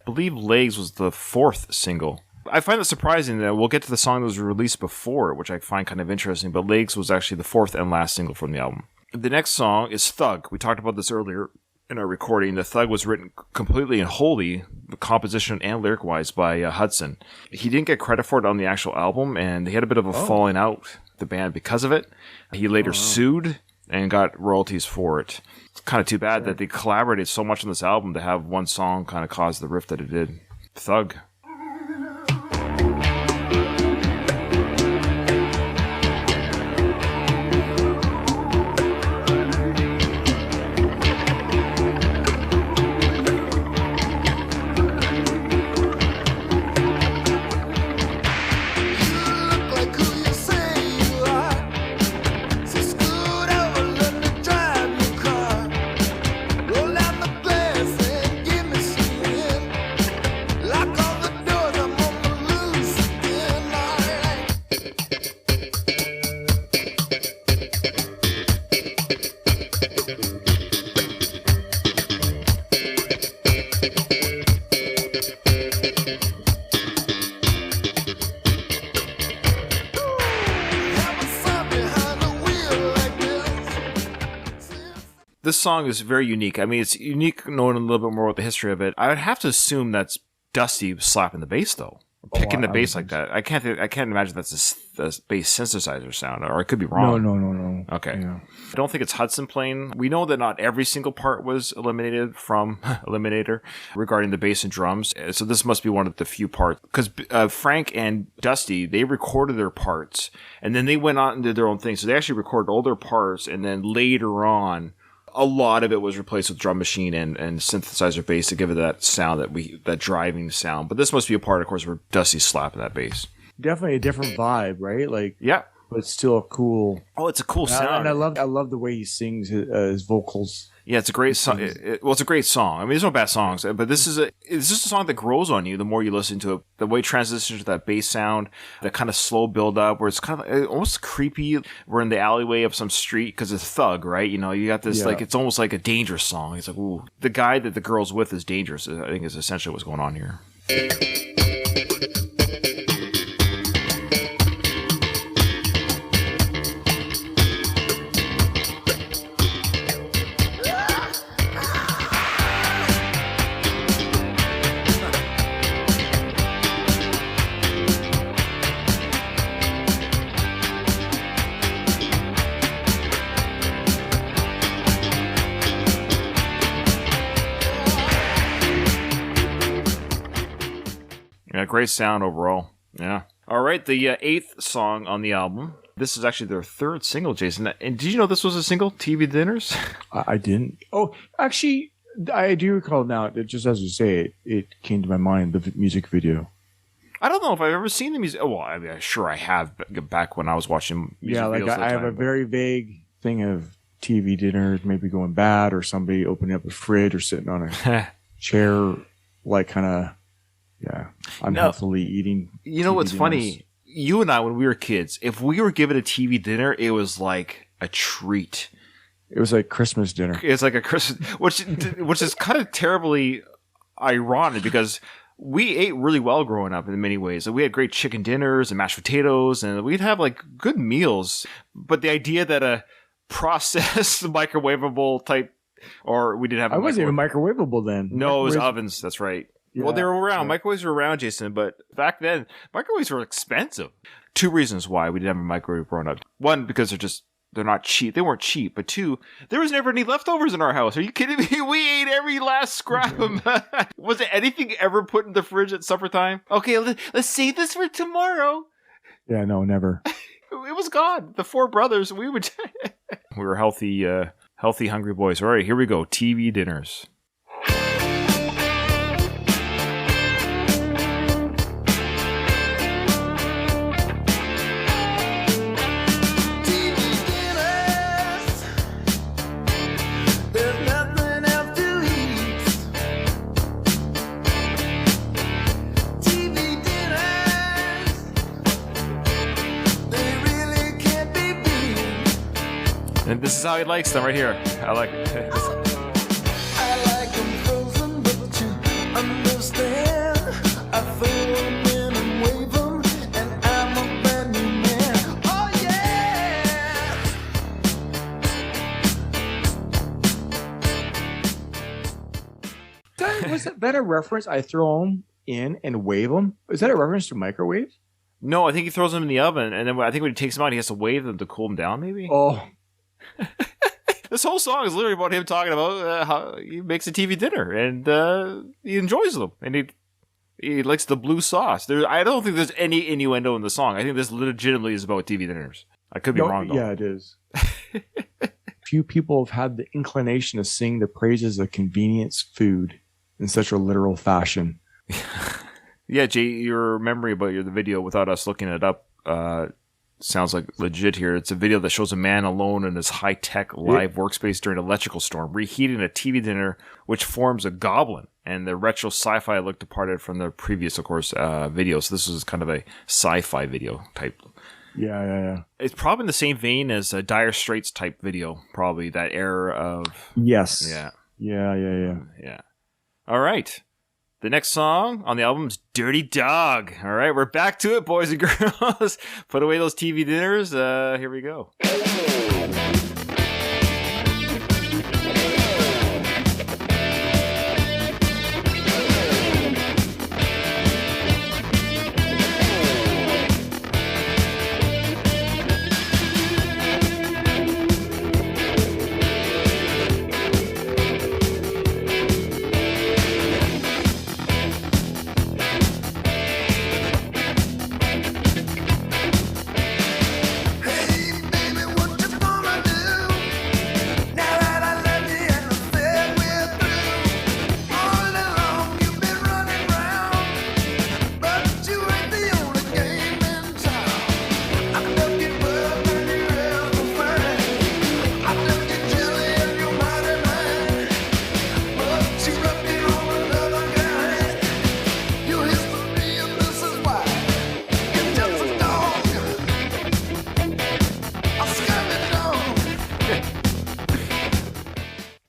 I believe Legs was the 4th single. I find it surprising that we'll get to the song that was released before, which I find kind of interesting, but Legs was actually the 4th and last single from the album. The next song is Thug. We talked about this earlier in our recording. The Thug was written completely and wholly, composition and lyric-wise, by Hudson. He didn't get credit for it on the actual album, and he had a bit of a falling out with the band because of it. He later sued and got royalties for it. It's kind of too bad that they collaborated so much on this album to have one song kind of cause the rift that it did. Thug. This song is very unique. I mean, it's unique knowing a little bit more about the history of it. I would have to assume that's Dusty slapping the bass, though. Picking the bass like that. I can't imagine that's a bass synthesizer sound, or I could be wrong. No. Okay. Yeah. I don't think it's Hudson playing. We know that not every single part was eliminated from Eliminator regarding the bass and drums. So this must be one of the few parts. Because Frank and Dusty, they recorded their parts, and then they went on and did their own thing. So they actually recorded all their parts, and then later on, a lot of it was replaced with drum machine and synthesizer bass to give it that sound, that driving sound. But this must be a part, of course, where Dusty's slapping that bass. Definitely a different vibe, right? Like, yeah, but still a cool. Oh, it's a cool sound, and I love the way he sings his vocals. Yeah, it's a great song. It's a great song. I mean, there's no bad songs, but it's just a song that grows on you the more you listen to it. The way it transitions to that bass sound, that kind of slow build up, where it's kind of almost creepy. We're in the alleyway of some street because it's Thug, right? You know, you got this like it's almost like a dangerous song. It's like, ooh, the guy that the girl's with is dangerous. I think is essentially what's going on here. Yeah, great sound overall. Yeah. All right, the 8th song on the album. This is actually their 3rd single, Jason. And did you know this was a single, TV Dinners? I didn't. Oh, actually, I do recall now, just as you say it came to my mind, the music video. I don't know if I've ever seen the music. Well, I mean, sure I have back when I was watching music videos. Yeah, like I have a very vague thing of TV dinners maybe going bad, or somebody opening up a fridge or sitting on a chair, like kind of... Yeah, unhealthily eating. You know what's funny? You and I, when we were kids, if we were given a TV dinner, it was like a treat. It was like Christmas dinner. It's like a Christmas, which is kind of terribly ironic because we ate really well growing up in many ways. We had great chicken dinners and mashed potatoes, and we'd have like good meals. But the idea that a processed microwavable type, or we didn't have. I wasn't even microwavable then. No, it was ovens. That's right. Yeah, well, they were around. Yeah. Microwaves were around, Jason, but back then, microwaves were expensive. 2 reasons why we didn't have a microwave growing up. 1, because they're not cheap. They weren't cheap. But 2, there was never any leftovers in our house. Are you kidding me? We ate every last scrap. Was there anything ever put in the fridge at supper time? Okay, let's save this for tomorrow. Yeah, no, never. It was gone. The 4 brothers, we were healthy Healthy Hungry Boys. All right, here we go. TV dinners. And this is how he likes them right here. I like it. I like them frozen, but you understand. I throw them in and wave them, and I'm a brand new man. Oh yeah! Was that a reference? I throw them in and wave them. Is that a reference to microwave? No, I think he throws them in the oven, and then I think when he takes them out, he has to wave them to cool them down, maybe? Oh, This whole song is literally about him talking about how he makes a TV dinner, and he enjoys them, and he likes the blue sauce. I don't think there's any innuendo in the song. I think this legitimately is about TV dinners. I could be wrong, though. Yeah, it is. Few people have had the inclination to sing the praises of convenience food in such a literal fashion. Yeah, Jay, your memory about the video without us looking it up sounds like legit here. It's a video that shows a man alone in his high-tech live workspace during an electrical storm, reheating a TV dinner which forms a goblin. And the retro sci-fi look departed from the previous, of course, video. So this is kind of a sci-fi video type. Yeah. It's probably in the same vein as a Dire Straits type video, probably that era of... Yes. Yeah. All right. The next song on the album is Dirty Dog. All right, we're back to it, boys and girls. Put away those TV dinners. Here we go.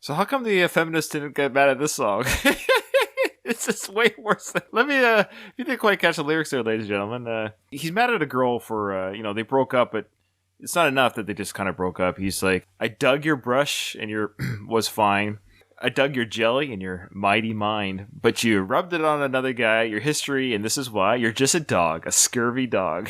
So how come the feminists didn't get mad at this song? It's just way worse. Let me, if you didn't quite catch the lyrics there, ladies and gentlemen, he's mad at a girl for, they broke up, but it's not enough that they just kind of broke up. He's like, I dug your brush and your was fine. I dug your jelly and your mighty mind, but you rubbed it on another guy, your history, and this is why you're just a dog, a scurvy dog.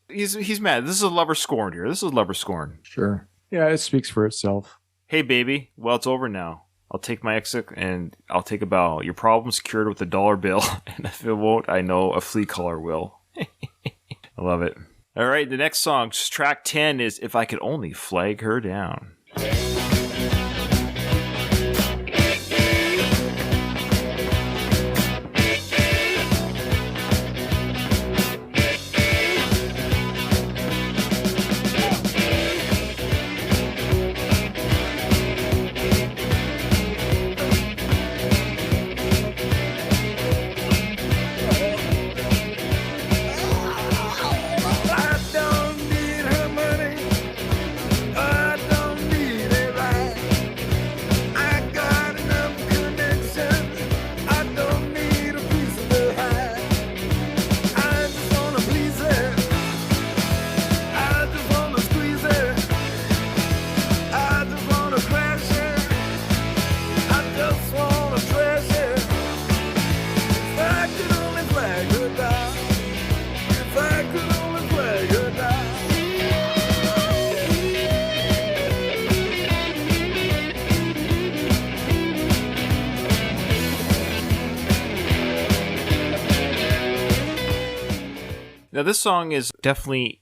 He's mad. This is a lover scorn here. This is lover scorn. Sure. Yeah, it speaks for itself. Hey, baby. Well, it's over now. I'll take my exit and I'll take a bow. Your problem's cured with a dollar bill. And if it won't, I know a flea collar will. I love it. All right. The next song, track 10, is If I Could Only Flag Her Down. I don't need her money. I don't need a ride. I got enough connections. I don't need a piece of her hide. I just wanna please her. I just wanna squeeze her. I just wanna crash her. I just wanna trash her. If I could only flag her down. If I could only flag her down. Now, this song is definitely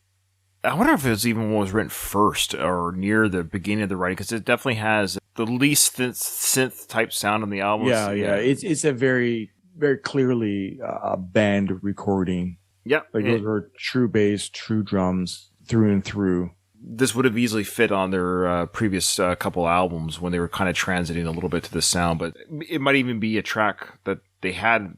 I wonder if it was even what was written first or near the beginning of the writing, because it definitely has the least synth type sound on the album. Yeah. It's a very, very clearly a band recording. Yeah. Like those are true bass, true drums through and through. This would have easily fit on their previous couple albums when they were kind of transiting a little bit to the sound, but it might even be a track that they had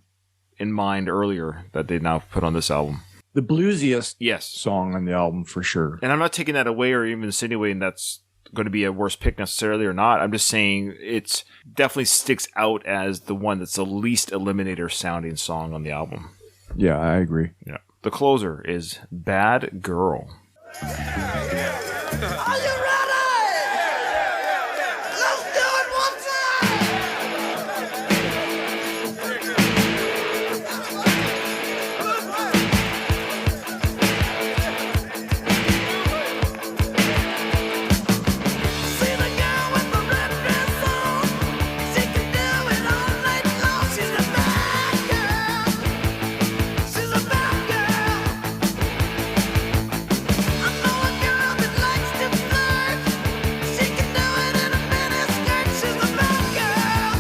in mind earlier that they now put on this album. The bluesiest Yes. song on the album for sure. And I'm not taking that away or even insinuating that's going to be a worse pick necessarily or not. I'm just saying it definitely sticks out as the one that's the least Eliminator sounding song on the album. Yeah, I agree. Yeah. The closer is Bad Girl. Are you ready? Let's do it one time! See the girl with the red dress on? She can do it all night long. She's a bad girl. She's a bad girl. I know a girl that likes to flirt. She can do it in a miniskirt. She's a bad girl.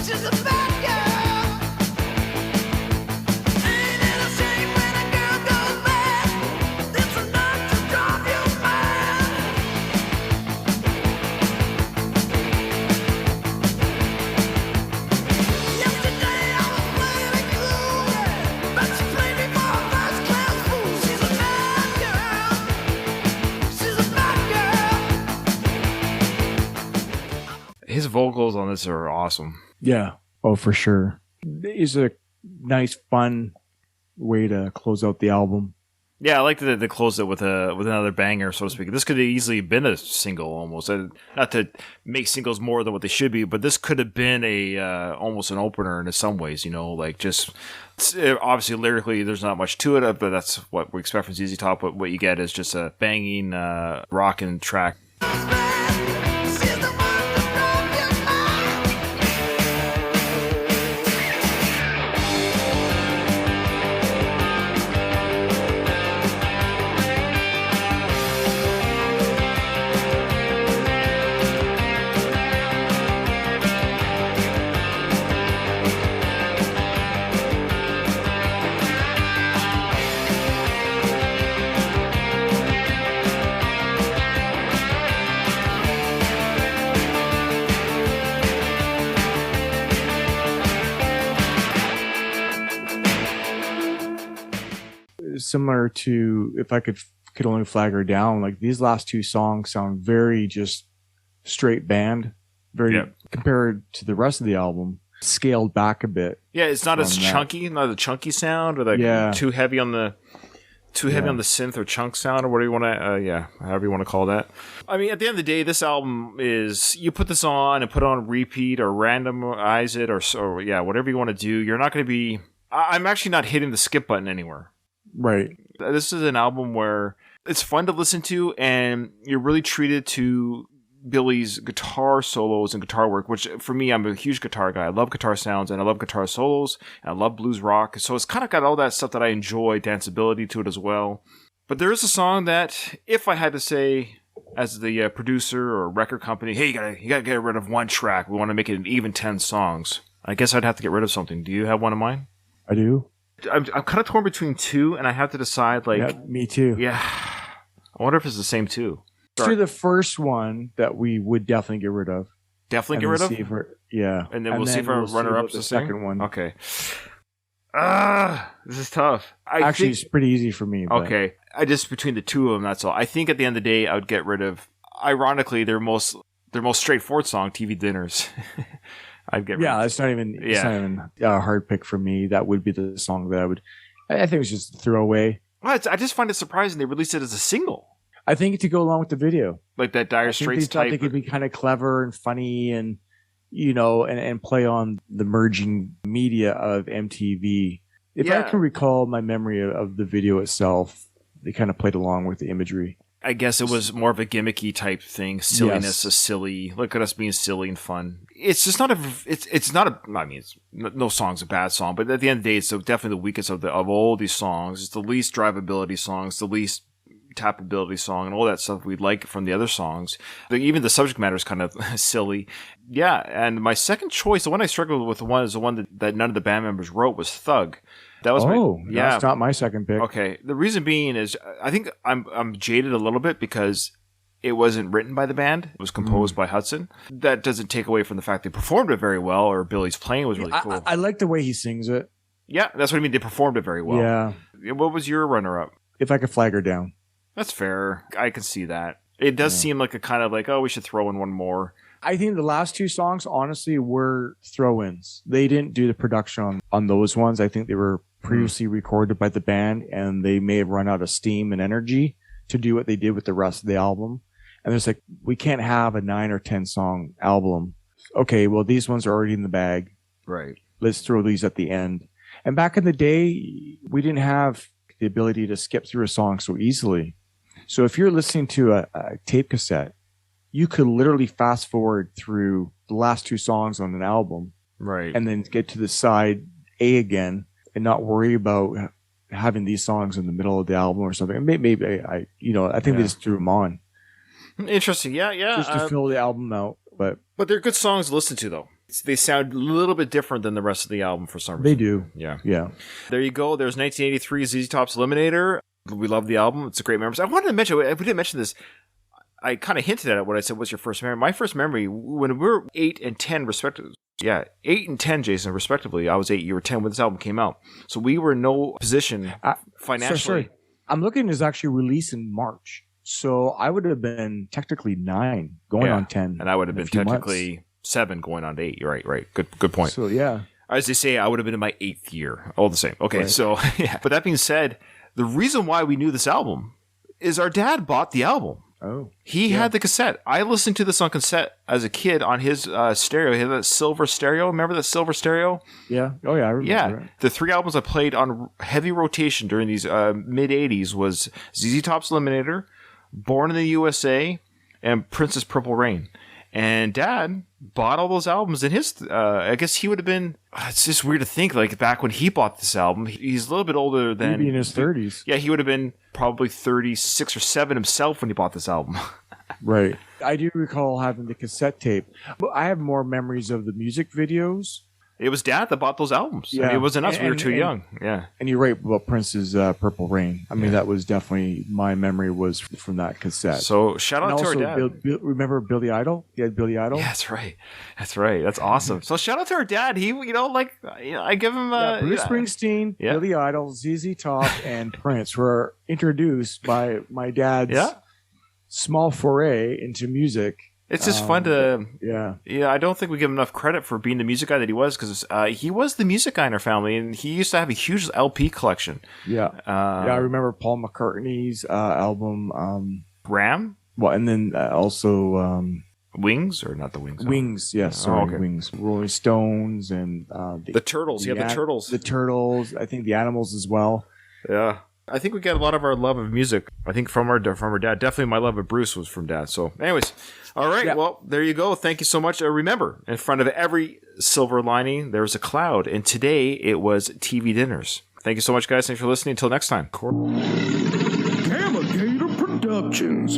She's a bad girl. Ain't it a shame when a girl goes bad? That's enough to drive you mad. Yesterday I was playing it cool, but she played me for a first class fool. She's a bad girl. She's a bad girl. His vocals on this are awesome. Yeah. Oh, for sure. It's a nice, fun way to close out the album. Yeah, I like that they closed it with another banger, so to speak. This could have easily been a single almost. Not to make singles more than what they should be, but this could have been a almost an opener in some ways, like just obviously lyrically there's not much to it, but that's what we expect from ZZ Top. But what you get is just a banging rockin' track. She's the one that broke your mind. Similar to if I could only flag her down, like these last two songs sound very just straight band, very Yep. compared to the rest of the album, scaled back a bit. Yeah, it's not as From that. chunky, not a chunky sound, or like Yeah. too heavy on the synth or chunk sound, or whatever you want to, however you want to call that. I mean, at the end of the day, this album is you put this on and put it on repeat or randomize it or whatever you want to do. You're not going to be. I'm actually not hitting the skip button anywhere. Right. This is an album where it's fun to listen to, and you're really treated to Billy's guitar solos and guitar work, which for me, I'm a huge guitar guy. I love guitar sounds, and I love guitar solos, and I love blues rock. So it's kind of got all that stuff that I enjoy, danceability to it as well. But there is a song that, if I had to say, as the producer or record company, hey, you gotta get rid of one track. We want to make it an even 10 songs. I guess I'd have to get rid of something. Do you have one in mind? I do. I'm kind of torn between two, and I have to decide, Yeah, me too. yeah. I wonder if it's the same two. Let's do the first one that we would definitely get rid of. Definitely and get rid then of? see if we're- yeah. And then we'll see if our runner-up's about the the same? second one. Okay. This is tough. Actually, it's pretty easy for me. But okay. I just, between the two of them, that's all. I think at the end of the day, I would get rid of, ironically, their most straightforward song, TV Dinners. I'd get rid of. it's not even a hard pick for me. That would be the song that I think it was just a throwaway. Well, I just find it surprising they released it as a single. I think to go along with the video. Like that Dire I think Straits they thought type. they could be kind of clever and funny and, and play on the merging media of MTV. If I Yeah. can recall my memory of the video itself, they kind of played along with the imagery. I guess it was more of a gimmicky type thing. Silliness, Yes. a silly. Look at us being silly and fun. It's just not no song's a bad song, but at the end of the day, it's definitely the weakest of all these songs. It's the least drivability songs, the least tappability song and all that stuff we'd like from the other songs. Even the subject matter is kind of silly. Yeah, and my second choice, the one I struggled with, is the one that none of the band members wrote, was Thug. That was that's not my second pick. Okay, the reason being is I think I'm jaded a little bit because it wasn't written by the band. It was composed by Hudson. That doesn't take away from the fact they performed it very well, or Billy's playing was really cool. I like the way he sings it. Yeah, that's what I mean. They performed it very well. Yeah. What was your runner-up? If I Could Flag Her Down. That's fair. I can see that. It does seem like a kind of like, oh, we should throw in one more. I think the last two songs, honestly, were throw-ins. They didn't do the production on those ones. I think they were previously recorded by the band, and they may have run out of steam and energy to do what they did with the rest of the album. And it's like, we can't have a 9 or 10 song album. Okay, well, these ones are already in the bag. Right. Let's throw these at the end. And back in the day, we didn't have the ability to skip through a song so easily. So if you're listening to a tape cassette, you could literally fast forward through the last two songs on an album. Right. And then get to the side A again and not worry about having these songs in the middle of the album or something. Maybe I think they just threw them on. Interesting. Yeah. Just to fill the album out. But they're good songs to listen to, though. They sound a little bit different than the rest of the album for some reason. They do. Yeah. There you go. There's 1983 ZZ Top's Eliminator. We love the album. It's a great memory. I wanted to mention, we didn't mention this. I kind of hinted at it when I said, what's your first memory? My first memory, when we were 8 and 10 respectively. Yeah, 8 and 10, Jason, respectively. I was 8, you were 10 when this album came out. So we were in no position financially. Sorry. I'm looking, it's actually released in March. So I would have been technically 9 going on 10. And I would have been technically 7 going on to 8. You're right. Good point. So, yeah. As they say, I would have been in my 8th year. All the same. Okay, So, yeah. But that being said, the reason why we knew this album is our dad bought the album. Oh. He had the cassette. I listened to this on cassette as a kid on his stereo. He had that silver stereo. Remember that silver stereo? Yeah. Oh, yeah. I remember it. The 3 albums I played on heavy rotation during these mid-'80s was ZZ Top's Eliminator, Born in the USA, and Prince's Purple Rain. And Dad bought all those albums in his, I guess he would have been, it's just weird to think, like back when he bought this album, he's a little bit older than. Maybe in his 30s. Yeah, he would have been probably 36 or 7 himself when he bought this album. Right. I do recall having the cassette tape, but I have more memories of the music videos. It was Dad that bought those albums. Yeah. I mean, it wasn't us. We were too young. Yeah. And you're right about Prince's Purple Rain. I mean, that was definitely, my memory was from that cassette. So shout out to our dad. Remember Billy Idol? He had Billy Idol? Yeah, that's right. That's awesome. So shout out to our dad. He, I give him Bruce Springsteen, Billy Idol, ZZ Top, and Prince were introduced by my dad's small foray into music. It's just fun to... Yeah, I don't think we give him enough credit for being the music guy that he was, because he was the music guy in our family, and he used to have a huge LP collection. Yeah. I remember Paul McCartney's album... Ram? Well, and then also... Wings? Or not the Wings? Wings, yes. Sorry, Wings. Rolling Stones and... the Turtles. The Turtles. The Turtles. I think the Animals as well. Yeah. I think we get a lot of our love of music, I think, from our dad. Definitely my love of Bruce was from Dad. So anyways, all right. Well, there you go. Thank you so much. Remember, in front of every silver lining, there's a cloud. And today it was TV dinners. Thank you so much, guys. Thanks for listening. Until next time. Gamma Gator Productions.